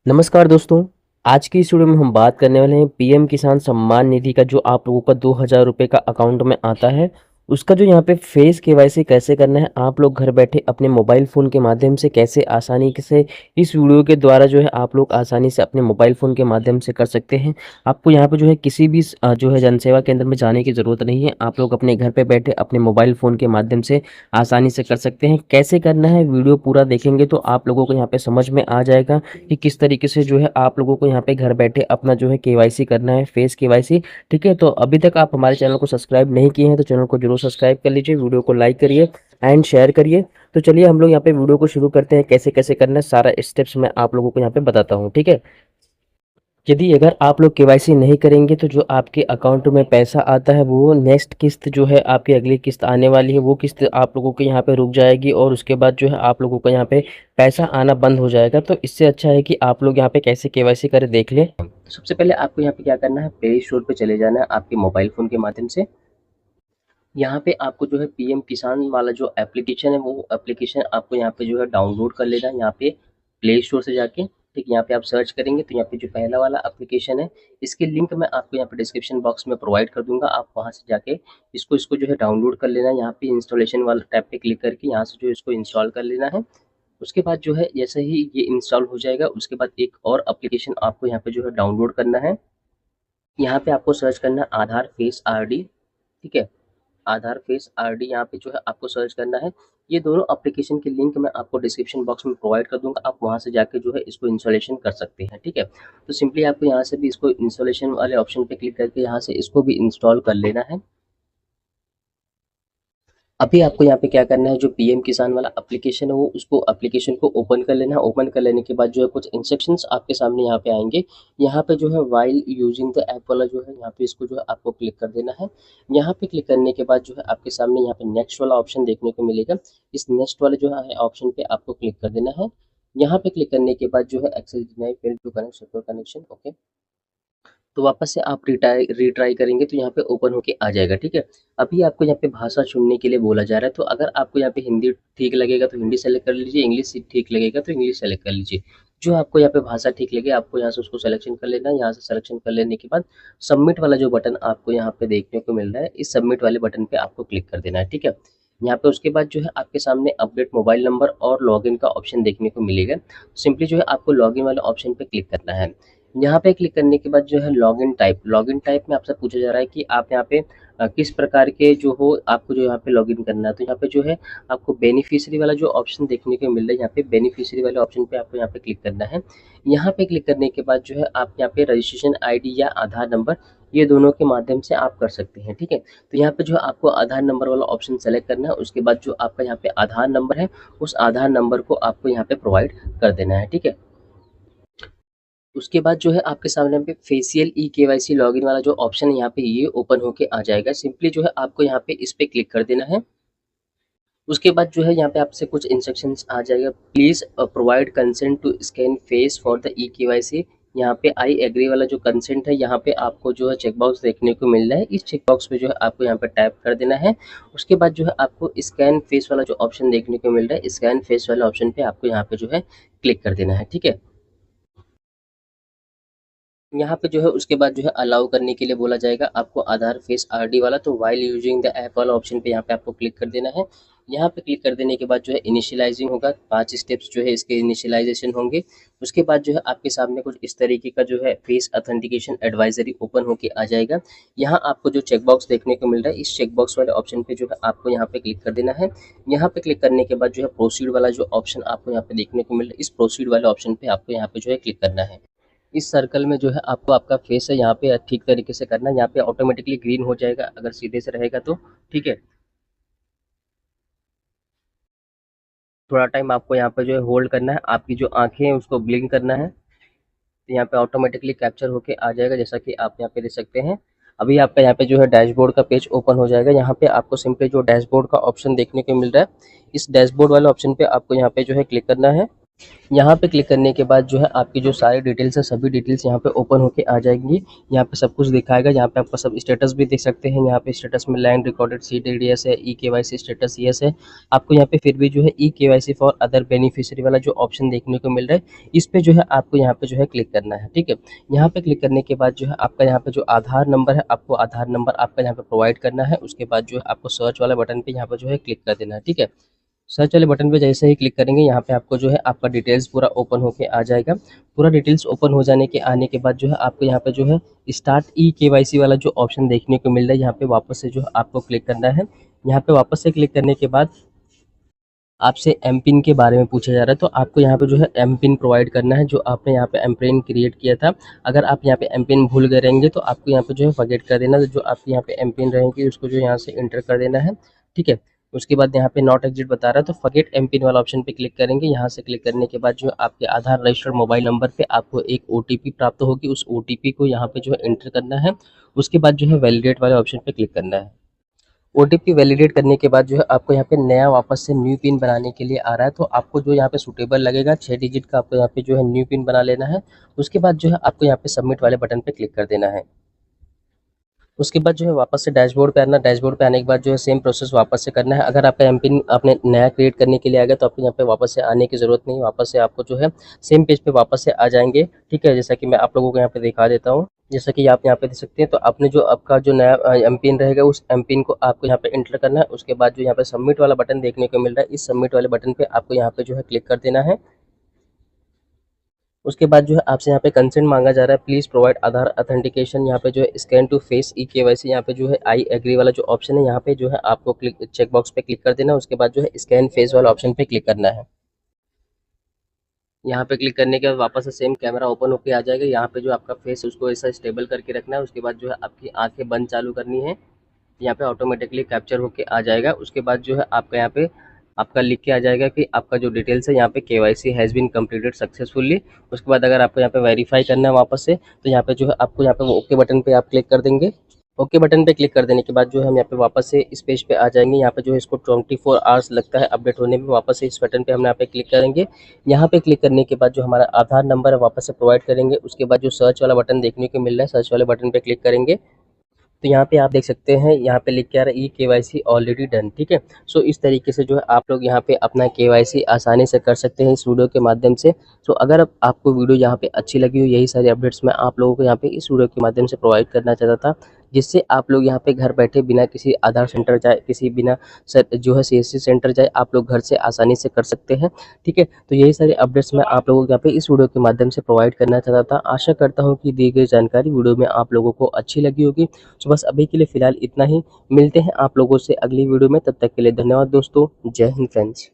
नमस्कार दोस्तों। आज की इस वीडियो में हम बात करने वाले हैं पीएम किसान सम्मान निधि का जो आप लोगों का 2000 रुपये का अकाउंट में आता है, उसका जो यहाँ पे फेस केवाईसी कैसे करना है, आप लोग घर बैठे अपने मोबाइल फ़ोन के माध्यम से कैसे आसानी से इस वीडियो के द्वारा जो है आप लोग आसानी से अपने मोबाइल फ़ोन के माध्यम से कर सकते हैं। आपको यहाँ पे जो है किसी भी जो है जनसेवा केंद्र में जाने की ज़रूरत नहीं है। आप लोग अपने घर पे बैठे अपने मोबाइल फ़ोन के माध्यम से आसानी से कर सकते हैं। कैसे करना है, वीडियो पूरा देखेंगे तो आप लोगों को यहाँ पे समझ में आ जाएगा कि किस तरीके से जो है आप लोगों को यहाँ पे घर बैठे अपना जो है केवाईसी करना है, फेस केवाईसी। ठीक है, तो अभी तक आप हमारे चैनल को सब्सक्राइब नहीं किए हैं तो चैनल को जरूर सब्सक्राइब कर लीजिए, वीडियो को लाइक करिए एंड शेयर करिए। तो चलिए हम लोग यहाँ पे वीडियो को शुरू करते हैं। कैसे कैसे करना है सारा स्टेप्स मैं आप लोगों को यहाँ पे बताता हूँ। ठीक है, यदि अगर आप लोग केवाईसी नहीं करेंगे तो जो आपके अकाउंट में पैसा आता है वो नेक्स्ट किस्त जो है आपकी अगली किस्त आने वाली है, वो किस्त आप लोगों के यहाँ पे रुक जाएगी और उसके बाद जो है आप लोगों को यहाँ पे पैसा आना बंद हो जाएगा। तो इससे अच्छा है कि आप लोग यहाँ पे कैसे केवाईसी करें देख लें। सबसे पहले आपको यहाँ पे क्या करना है, प्ले स्टोर पे चले जाना है आपके मोबाइल फ़ोन के माध्यम से। यहाँ पे आपको जो है पीएम किसान वाला जो एप्लीकेशन है वो एप्लीकेशन आपको यहाँ पे जो है डाउनलोड कर लेना है। यहाँ पे प्ले स्टोर से जाके ठीक यहाँ पे आप सर्च करेंगे तो यहाँ पे जो पहला वाला एप्लीकेशन है इसकी लिंक मैं आपको यहाँ पे डिस्क्रिप्शन बॉक्स में प्रोवाइड कर दूंगा। आप वहाँ से जाके इसको जो है डाउनलोड कर लेना है। यहाँ पे इंस्टॉलेशन वाला टैब पे क्लिक करके यहाँ से जो है इसको इंस्टॉल कर लेना है। उसके बाद जो है जैसे ही ये इंस्टॉल हो जाएगा उसके बाद एक और एप्लीकेशन आपको यहाँ पे जो है डाउनलोड करना है। यहाँ पे आपको सर्च करना है आधार फेस आरडी। ठीक है, आधार फेस आरडी यहाँ पे जो है आपको सर्च करना है। ये दोनों एप्लीकेशन के लिंक मैं आपको डिस्क्रिप्शन बॉक्स में प्रोवाइड कर दूंगा। आप वहां से जाके जो है इसको इंस्टॉलेशन कर सकते हैं। ठीक है, तो सिंपली आपको यहाँ से भी इसको इंस्टॉलेशन वाले ऑप्शन पे क्लिक करके यहाँ से इसको भी इंस्टॉल कर लेना है। अभी आपको यहाँ पे क्या करना है, जो पीएम किसान वाला एप्लीकेशन है वो उसको एप्लीकेशन को ओपन कर लेना है। ओपन कर लेने के बाद जो है कुछ इंस्ट्रक्शंस आपके सामने यहाँ पे आएंगे। यहाँ पे जो है वाइल यूजिंग द ऐप वाला जो है यहाँ पे इसको जो है आपको क्लिक कर देना है। यहाँ पे क्लिक करने के बाद जो है आपके सामने यहाँ पे नेक्स्ट वाला ऑप्शन देखने को मिलेगा। इस नेक्स्ट वाले जो है ऑप्शन पे आपको क्लिक कर देना है। यहाँ पे क्लिक करने के बाद जो है access deny failed to connect secure connection. Okay, तो वापस से आप रीट्राई करेंगे तो यहाँ पे ओपन होके आ जाएगा। ठीक है, अभी आपको यहाँ पे भाषा चुनने के लिए बोला जा रहा है। तो अगर आपको यहाँ पे हिंदी ठीक लगेगा तो हिंदी सेलेक्ट कर लीजिए, इंग्लिश ठीक लगेगा तो इंग्लिश सेलेक्ट कर लीजिए। जो आपको यहाँ पे भाषा ठीक लगे आपको यहाँ से उसको सिलेक्शन कर लेना है। यहाँ से सिलेक्शन कर लेने के बाद सबमिट वाला जो बटन आपको यहाँ पे देखने को मिल रहा है, इस सबमिट वाले बटन पे आपको क्लिक कर देना है। ठीक है, यहाँ पे उसके बाद जो है आपके सामने अपडेट मोबाइल नंबर और लॉगिन का ऑप्शन देखने को मिलेगा। सिंपली जो है आपको लॉगिन वाले ऑप्शन पे क्लिक करना है। यहाँ पे क्लिक करने के बाद जो है लॉगिन टाइप में आपसे पूछा जा रहा है कि आप यहाँ पे किस प्रकार के जो हो आपको जो यहाँ पे लॉगिन करना है। तो यहाँ पे जो है आपको बेनिफिशियरी वाला जो ऑप्शन देखने को मिल रहा है, यहाँ पे बेनिफिशियरी वाले ऑप्शन पे आपको यहाँ पे क्लिक करना है। यहाँ पे क्लिक करने के बाद जो है आप यहाँ पे रजिस्ट्रेशन आईडी या आधार नंबर ये दोनों के माध्यम से आप कर सकते हैं। ठीक है, तो यहाँ पे जो है आपको आधार नंबर वाला ऑप्शन सेलेक्ट करना है। उसके बाद जो आपका यहाँ पे आधार नंबर है उस आधार नंबर को आपको यहाँ पे प्रोवाइड कर देना है। ठीक है, उसके बाद जो है आपके सामने पे फेशियल ई केवाईसी लॉगिन वाला जो ऑप्शन है यहाँ पे ये ओपन होके आ जाएगा। सिंपली जो है आपको यहाँ पे इस पे क्लिक कर देना है। उसके बाद जो है यहाँ पे आपसे कुछ इंस्ट्रक्शंस आ जाएगा। Please provide consent to scan face for the e KYC. यहाँ पे आई एग्री वाला जो कंसेंट है यहाँ पे आपको जो है चेकबॉक्स देखने को मिल रहा है। इस चेकबॉक्स पे जो है आपको यहाँ पे टाइप कर देना है। उसके बाद जो है आपको स्कैन फेस वाला जो ऑप्शन देखने को मिल रहा है, स्कैन फेस वाला ऑप्शन पे आपको यहाँ पे जो है क्लिक कर देना है। ठीक है, यहाँ पे जो है उसके बाद जो है अलाउ करने के लिए बोला जाएगा आपको आधार फेस आरडी वाला। तो वाइल यूजिंग द ऐप वाला ऑप्शन पे यहाँ पे आपको क्लिक कर देना है। यहाँ पे क्लिक कर देने के बाद जो है इनिशियलाइजिंग होगा, 5 स्टेप्स जो है इसके इनिशियलाइजेशन होंगे। उसके बाद जो है आपके सामने कुछ इस तरीके का जो है फेस ऑथेंटिकेशन एडवाइजरी ओपन होके आ जाएगा। यहाँ आपको जो चेकबॉक्स देखने को मिल रहा है इस चेकबॉक्स वाले ऑप्शन पे जो है आपको यहाँ पे क्लिक कर देना है। यहाँ पे क्लिक करने के बाद जो है प्रोसीड वाला जो ऑप्शन आपको यहाँ पे देखने को मिल रहा है, इस प्रोसीड वाले ऑप्शन पे आपको यहाँ पे जो है क्लिक करना है। इस सर्कल में जो है आपको आपका फेस है यहाँ पे ठीक तरीके से करना है। यहाँ पे ऑटोमेटिकली ग्रीन हो जाएगा अगर सीधे से रहेगा तो। ठीक है, थोड़ा टाइम आपको यहाँ पे जो है होल्ड करना है, आपकी जो आंखें हैं उसको ब्लिंक करना है तो यहाँ पे ऑटोमेटिकली कैप्चर होके आ जाएगा जैसा कि आप यहाँ पे देख सकते हैं। अभी आपका यहाँ पे जो है डैशबोर्ड का पेज ओपन हो जाएगा। यहाँ पे आपको सिंपली जो डैशबोर्ड का ऑप्शन देखने को मिल रहा है, इस डैशबोर्ड वाले ऑप्शन पे आपको यहाँ पे जो है क्लिक करना है। यहाँ पे क्लिक करने के बाद जो है आपकी जो सारी डिटेल्स है, सभी डिटेल्स यहाँ पे ओपन होके आ जाएंगी। यहाँ पे सब कुछ दिखाएगा, यहाँ पे आपका सब स्टेटस भी देख सकते हैं। यहाँ पे स्टेटस में लैंड रिकॉर्डेड सीटेड यस है, ई केवाईसी स्टेटस यस है। आपको यहाँ पे फिर भी जो है e KYC for other beneficiary वाला जो ऑप्शन देखने को मिल रहा है, इस पे जो है आपको यहाँ पे जो है क्लिक करना है। ठीक है, यहाँ पे क्लिक करने के बाद जो है आपका यहाँ पे जो आधार नंबर है, आपको आधार नंबर आपका यहाँ पे प्रोवाइड करना है। उसके बाद जो है आपको सर्च वाला बटन पे यहाँ पे जो है क्लिक कर देना है। ठीक है, सर्च वाले बटन पे जैसे ही क्लिक करेंगे, यहाँ पे आपको जो है आपका डिटेल्स पूरा ओपन होके आ जाएगा। पूरा डिटेल्स ओपन हो जाने के आने के बाद जो है आपको यहाँ पे जो है स्टार्ट ई केवाईसी वाला जो ऑप्शन देखने को मिल रहा है, यहाँ पे वापस से जो है आपको क्लिक करना है। यहाँ पे वापस से क्लिक करने के बाद आपसे एम पिन के बारे में पूछा जा रहा है, तो आपको यहाँ पे जो है एम पिन प्रोवाइड करना है, जो आपने यहाँ पे एम पिन क्रिएट किया था। अगर आप यहाँ पे एम पिन भूल गए रहेंगे तो आपको यहाँ पे जो है फॉरगेट कर देना, जो आपके यहाँ पे एम पिन रहेंगी उसको जो यहाँ से एंटर कर देना है। ठीक है, उसके बाद यहाँ पे नॉट एग्जिट बता रहा है, तो फॉरगेट एम पिन वाला ऑप्शन पे क्लिक करेंगे। यहाँ से क्लिक करने के बाद जो है आपके आधार रजिस्टर्ड मोबाइल नंबर पे आपको एक ओटीपी प्राप्त होगी, उस ओटीपी को यहाँ पे जो है एंटर करना है। उसके बाद जो है वैलिडेट वाले ऑप्शन पे क्लिक करना है। ओटीपी वैलिडेट करने के बाद जो है आपको यहाँ पे नया वापस से न्यू पिन बनाने के लिए आ रहा है, तो आपको जो यहाँ पे सूटेबल लगेगा 6 डिजिट का आपको यहाँ पे जो है न्यू पिन बना लेना है। उसके बाद जो है आपको यहाँ पे सबमिट वाले बटन पे क्लिक कर देना है। उसके बाद जो है वापस से डैशबोर्ड पे आना। डैशबोर्ड पे आने के बाद जो है सेम प्रोसेस वापस से करना है। अगर आपका एम पिन आपने नया क्रिएट करने के लिए आ गया तो आपको यहाँ पे वापस से आने की ज़रूरत नहीं, वापस से आपको जो है सेम पेज पे वापस से आ जाएंगे। ठीक है, जैसा कि मैं आप लोगों को यहाँ पे दिखा देता हूँ। जैसा कि आप यहाँ पे देख सकते हैं, तो आपने जो आपका जो नया एम पिन रहेगा उस एम पिन को आपको यहाँ पे एंटर करना है। उसके बाद जो यहाँ पे सबमिट वाला बटन देखने को मिल रहा है, इस सबमिट वाले बटन पे आपको यहाँ पे जो है क्लिक कर देना है। उसके बाद जो है आपसे यहाँ पे कंसेंट मांगा जा रहा है, प्लीज़ प्रोवाइड आधार ऑथेंटिकेशन। यहाँ पे जो है scan to face e KYC, यहाँ पे जो है आई एग्री वाला जो ऑप्शन है, यहाँ पे जो है आपको क्लिक चेक बॉक्स पे क्लिक कर देना है। उसके बाद जो है स्कैन फेस वाला ऑप्शन पे क्लिक करना है। यहाँ पे क्लिक करने के बाद वापस से सेम कैमरा ओपन होकर आ जाएगा। यहाँ पे जो आपका फेस उसको ऐसा स्टेबल करके रखना है। उसके बाद जो है आपकी आंखें बंद चालू करनी है, यहाँ पे ऑटोमेटिकली कैप्चर होके आ जाएगा। उसके बाद जो है आपका यहाँ पे आपका लिख के आ जाएगा कि आपका जो डिटेल्स है यहाँ पे KYC has been completed successfully. उसके बाद अगर आपको यहाँ पे वेरीफाई करना है वापस से, तो यहाँ पे जो है आपको यहाँ पे वो ओके बटन पे आप क्लिक कर देंगे। ओके बटन पे क्लिक कर देने के बाद जो है हम यहाँ पे वापस से इस पेज पे आ जाएंगे। यहाँ पे जो है इसको 24 आवर्स लगता है अपडेट होने में। वापस से इस बटन पे हम यहाँ पे क्लिक करेंगे। यहाँ पे क्लिक करने के बाद जो हमारा आधार नंबर है वापस से प्रोवाइड करेंगे। उसके बाद जो सर्च वाला बटन देखने को मिल रहा है, सर्च वाले बटन पे क्लिक करेंगे, तो यहाँ पे आप देख सकते हैं, यहाँ पे लिख के आ रहा है ई केवाईसी ऑलरेडी डन। ठीक है, सो इस तरीके से जो है आप लोग यहाँ पे अपना केवाईसी आसानी से कर सकते हैं इस वीडियो के माध्यम से। सो अगर आपको वीडियो यहाँ पे अच्छी लगी हो, यही सारी अपडेट्स मैं आप लोगों को यहाँ पे इस वीडियो के माध्यम से प्रोवाइड करना चाहता था, जिससे आप लोग यहाँ पे घर बैठे बिना किसी आधार सेंटर जाए, किसी बिना जो है सीएससी सेंटर जाए, आप लोग घर से आसानी से कर सकते हैं। ठीक है, तो यही सारी अपडेट्स मैं आप लोगों को यहाँ पे इस वीडियो के माध्यम से प्रोवाइड करना चाहता था। आशा करता हूँ कि दी गई जानकारी वीडियो में आप लोगों को अच्छी लगी होगी। तो बस अभी के लिए फ़िलहाल इतना ही। मिलते हैं आप लोगों से अगली वीडियो में, तब तक के लिए धन्यवाद दोस्तों। जय हिंद फ्रेंड्स।